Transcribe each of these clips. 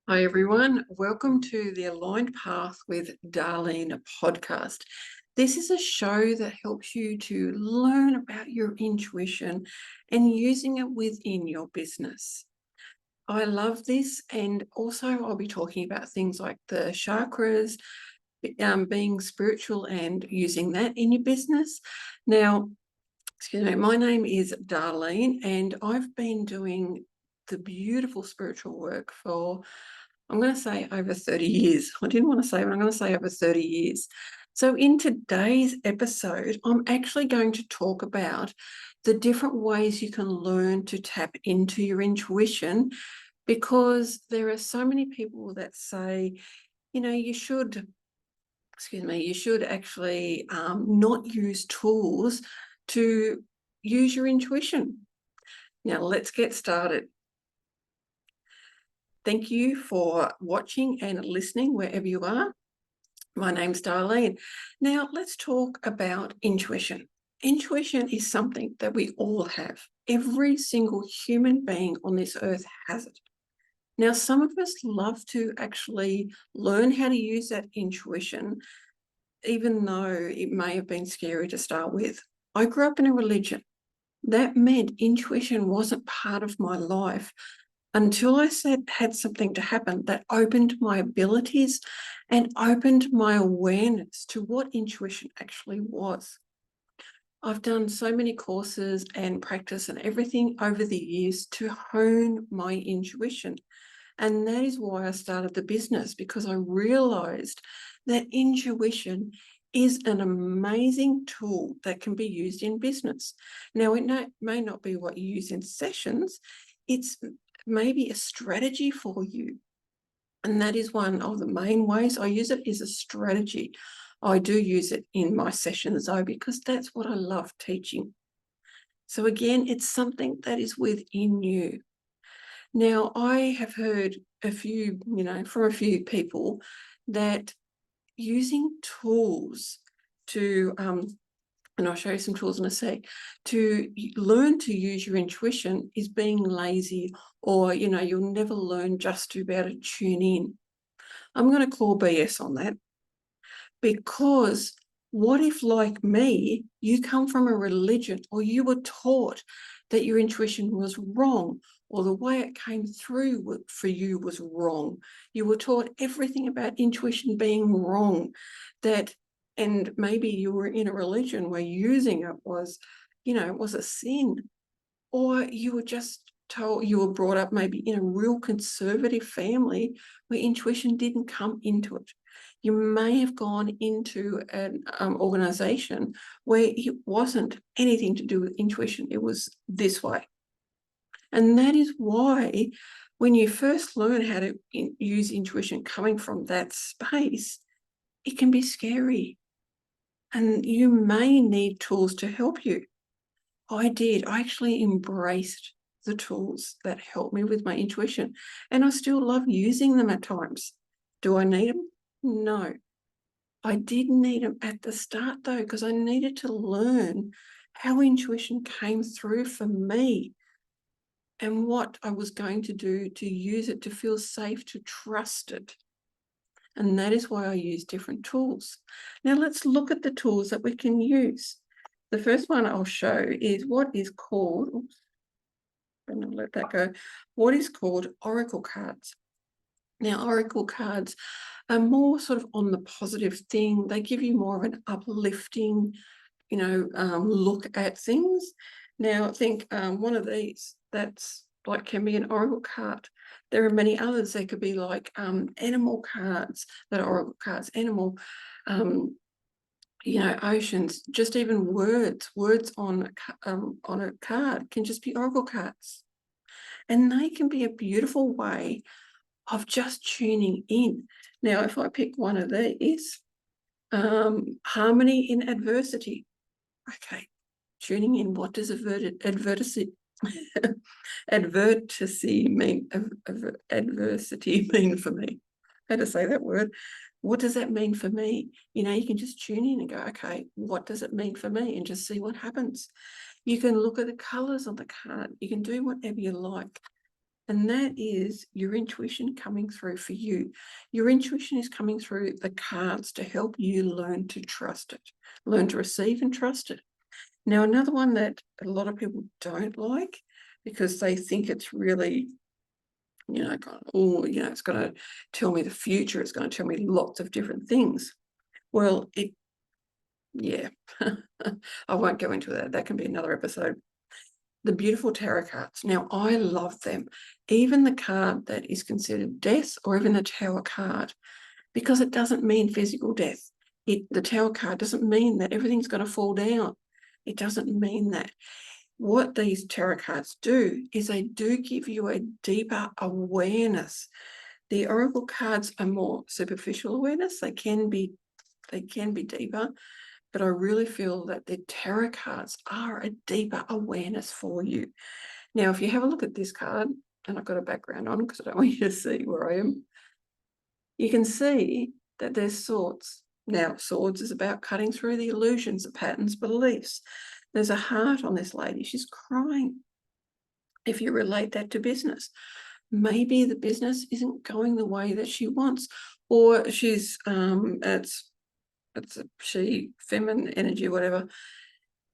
Hi, everyone. Welcome to the Aligned Path with Darleen podcast. This is a show that helps you to learn about your intuition and using it within your business. I love this, and also I'll be talking about things like the chakras, being spiritual and using that in your business. Now, excuse me, my name is Darleen, and I've been doing the beautiful spiritual work for I'm going to say over 30 years. I didn't want to say, but I'm going to say over 30 years. So in today's episode, I'm actually going to talk about the different ways you can learn to tap into your intuition, because there are so many people that say, you should actually not use tools to use your intuition. Now, let's get started. Thank you for watching and listening wherever you are. My name's Darleen. Now, let's talk about intuition. Intuition is something that we all have. Every single human being on this earth has it. Now, some of us love to actually learn how to use that intuition, even though it may have been scary to start with. I grew up in a religion. That meant intuition wasn't part of my life until I had something to happen that opened my abilities and opened my awareness to what intuition actually was. I've done so many courses and practice and everything over the years to hone my intuition. And that is why I started the business, because I realized that intuition is an amazing tool that can be used in business. Now, it may not be what you use in sessions. It's maybe a strategy for you. And that is one of the main ways I use it, is a strategy. I do use it in my sessions though, because that's what I love teaching. So again, it's something that is within you. Now, I have heard from a few people that using tools to and I'll show you some tools in a sec, to learn to use your intuition is being lazy, or, you'll never learn just to be able to tune in. I'm going to call BS on that, because what if, like me, you come from a religion, or you were taught that your intuition was wrong, or the way it came through for you was wrong? You were taught everything about intuition being wrong, and maybe you were in a religion where using it was, was a sin, or you were just told, you were brought up maybe in a real conservative family where intuition didn't come into it. You may have gone into an organization where it wasn't anything to do with intuition. It was this way. And that is why when you first learn how to use intuition coming from that space, it can be scary. And you may need tools to help you. I did. I actually embraced the tools that help me with my intuition, and I still love using them at times. Do I need them? No. I did need them at the start, though, because I needed to learn how intuition came through for me and what I was going to do to use it, to feel safe, to trust it. And that is why I use different tools. Now, let's look at the tools that we can use. The first one I'll show is what is called, oops, I'm going to let that go, what is called oracle cards. Now, oracle cards are more sort of on the positive thing. They give you more of an uplifting, look at things. Now, I think one of these that's like can be an oracle card. There are many others. They could be like animal cards that are oracle cards, oceans, just even words on a card can just be oracle cards. And they can be a beautiful way of just tuning in. Now, if I pick one of these, harmony in adversity. Okay, tuning in. What does adversity mean? Adversity mean for me? How to say that word? What does that mean for me? You can just tune in and go, okay, what does it mean for me? And just see what happens. You can look at the colors on the card. You can do whatever you like. And that is your intuition coming through for you. Your intuition is coming through the cards to help you learn to trust it, learn to receive and trust it. Now, another one that a lot of people don't like because they think it's really, it's going to tell me the future. It's going to tell me lots of different things. Well, I won't go into that. That can be another episode. The beautiful tarot cards. Now, I love them. Even the card that is considered death, or even the Tower card, because it doesn't mean physical death. The Tower card doesn't mean that everything's going to fall down. It doesn't mean that. What these tarot cards do is they do give you a deeper awareness. The oracle cards are more superficial awareness. They can be deeper, but I really feel that the tarot cards are a deeper awareness for you. Now, if you have a look at this card, and I've got a background on because I don't want you to see where I am, you can see that there's swords. Now, swords is about cutting through the illusions, the patterns, beliefs. There's a heart on this lady. She's crying. If you relate that to business, maybe the business isn't going the way that she wants, or she's it's a she, feminine energy, whatever.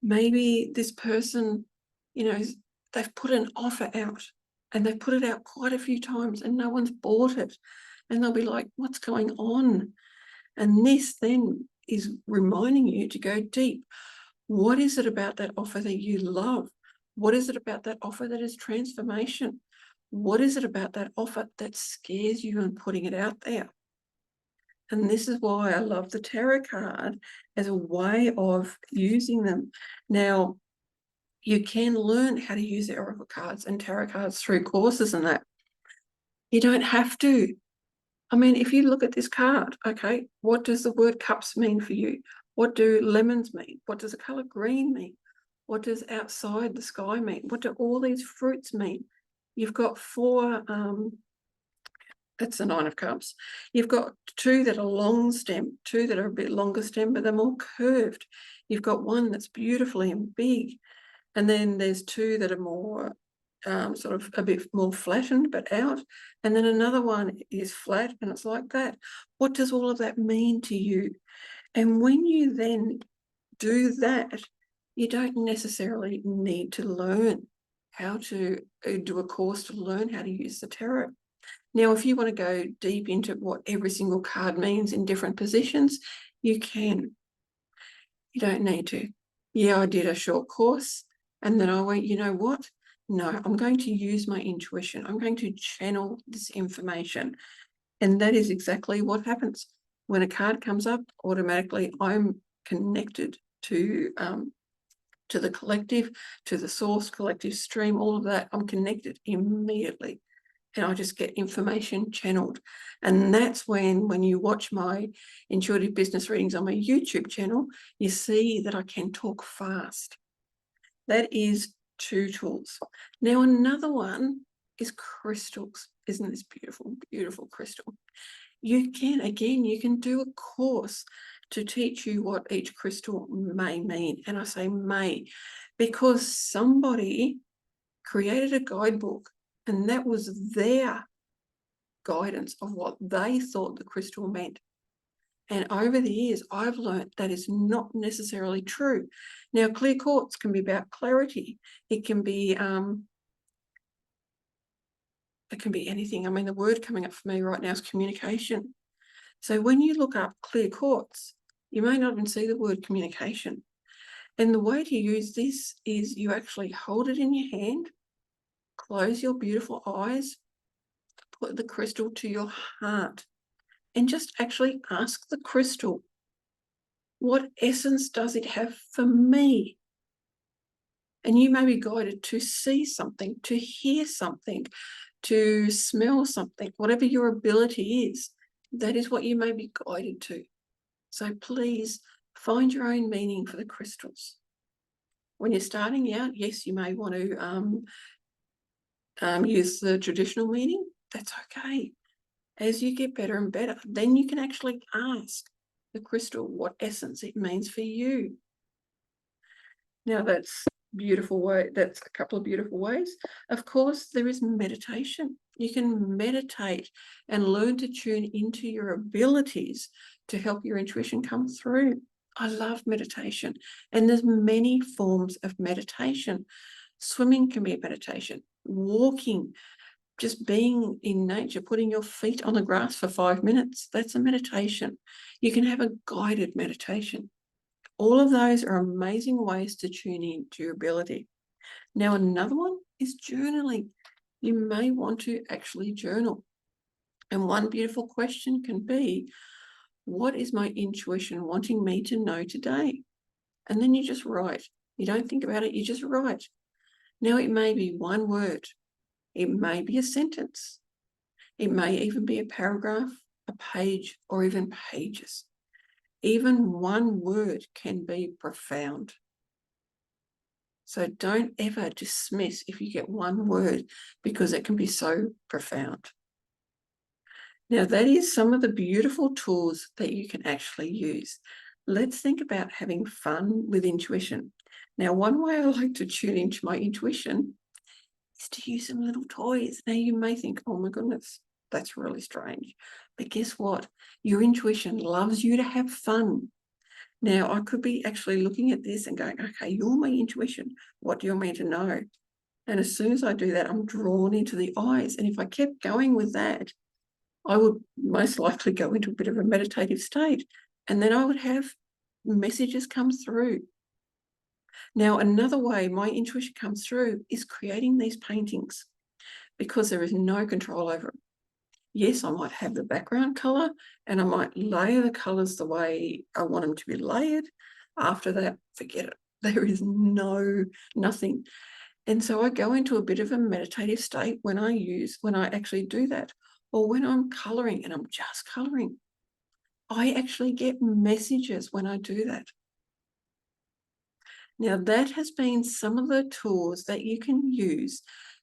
Maybe this person, they've put an offer out and they've put it out quite a few times and no one's bought it. And they'll be like, what's going on? And this then is reminding you to go deep. What is it about that offer that you love? What is it about that offer that is transformation? What is it about that offer that scares you and putting it out there? And this is why I love the tarot card as a way of using them. Now, you can learn how to use the oracle cards and tarot cards through courses and that. You don't have to. I mean, if you look at this card, okay, what does the word cups mean for you? What do lemons mean? What does the color green mean? What does outside the sky mean? What do all these fruits mean? You've got four, it's the 9 of Cups. You've got 2 that are long stem, 2 that are a bit longer stem, but they're more curved. You've got one that's beautifully and big. And then there's 2 that are more sort of a bit more flattened but out. And then another one is flat and it's like that. What does all of that mean to you? And when you then do that, you don't necessarily need to learn how to do a course to learn how to use the tarot. Now, if you want to go deep into what every single card means in different positions, you can. You don't need to. Yeah, I did a short course and then I went, you know what? No, I'm going to use my intuition. I'm going to channel this information. And that is exactly what happens. When a card comes up, automatically I'm connected to the collective, to the source, collective stream, all of that. I'm connected immediately. And I just get information channeled. And that's when you watch my intuitive business readings on my YouTube channel, you see that I can talk fast. That is 2 tools. Now, another one is crystals. Isn't this beautiful, beautiful crystal? You can do a course to teach you what each crystal may mean. And I say may, because somebody created a guidebook and that was their guidance of what they thought the crystal meant. And over the years, I've learned that is not necessarily true. Now, clear quartz can be about clarity. It can be anything. I mean, the word coming up for me right now is communication. So when you look up clear quartz, you may not even see the word communication. And the way to use this is you actually hold it in your hand, close your beautiful eyes, put the crystal to your heart, and just actually ask the crystal, what essence does it have for me? And you may be guided to see something, to hear something, to smell something, whatever your ability is, that is what you may be guided to. So please find your own meaning for the crystals. When you're starting out, yes, you may want to use the traditional meaning. That's okay. As you get better and better, then you can actually ask the crystal what essence it means for you. Now, that's beautiful way. That's a couple of beautiful ways. Of course, there is meditation. You can meditate and learn to tune into your abilities to help your intuition come through. I love meditation, and there's many forms of meditation. Swimming can be a meditation. Walking, just being in nature, putting your feet on the grass for 5 minutes, that's a meditation. You can have a guided meditation. All of those are amazing ways to tune in to your ability. Now, another one is journaling. You may want to actually journal. And one beautiful question can be, what is my intuition wanting me to know today? And then you just write. You don't think about it, you just write. Now, it may be one word. It may be a sentence. It may even be a paragraph, a page, or even pages. Even one word can be profound. So don't ever dismiss if you get one word, because it can be so profound. Now, that is some of the beautiful tools that you can actually use. Let's think about having fun with intuition. Now, one way I like to tune into my intuition is to use some little toys. Now, you may think, oh my goodness, that's really strange. But guess what? Your intuition loves you to have fun. Now, I could be actually looking at this and going, okay, you're my intuition. What do you want me to know? And as soon as I do that, I'm drawn into the eyes. And if I kept going with that, I would most likely go into a bit of a meditative state. And then I would have messages come through. Now, another way my intuition comes through is creating these paintings, because there is no control over it. Yes, I might have the background color, and I might layer the colors the way I want them to be layered. After that, forget it. There is nothing. And so I go into a bit of a meditative state when I actually do that, or when I'm coloring and I'm just coloring. I actually get messages when I do that. Now, that has been some of the tools that you can use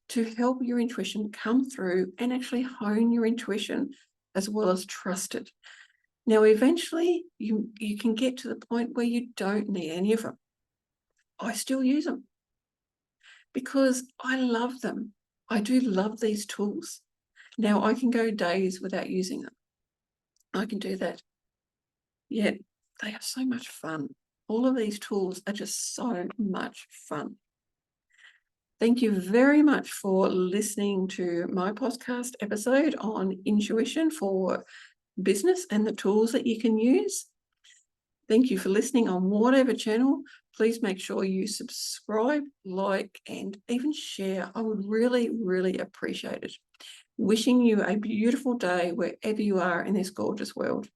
to help your intuition come through and actually hone your intuition as well as trust it. Now, eventually, you can get to the point where you don't need any of them. I still use them because I love them. I do love these tools. Now, I can go days without using them. I can do that. Yet they are so much fun. All of these tools are just so much fun. Thank you very much for listening to my podcast episode on intuition for business and the tools that you can use. Thank you for listening on whatever channel. Please make sure you subscribe, like, and even share. I would really, really appreciate it. Wishing you a beautiful day wherever you are in this gorgeous world.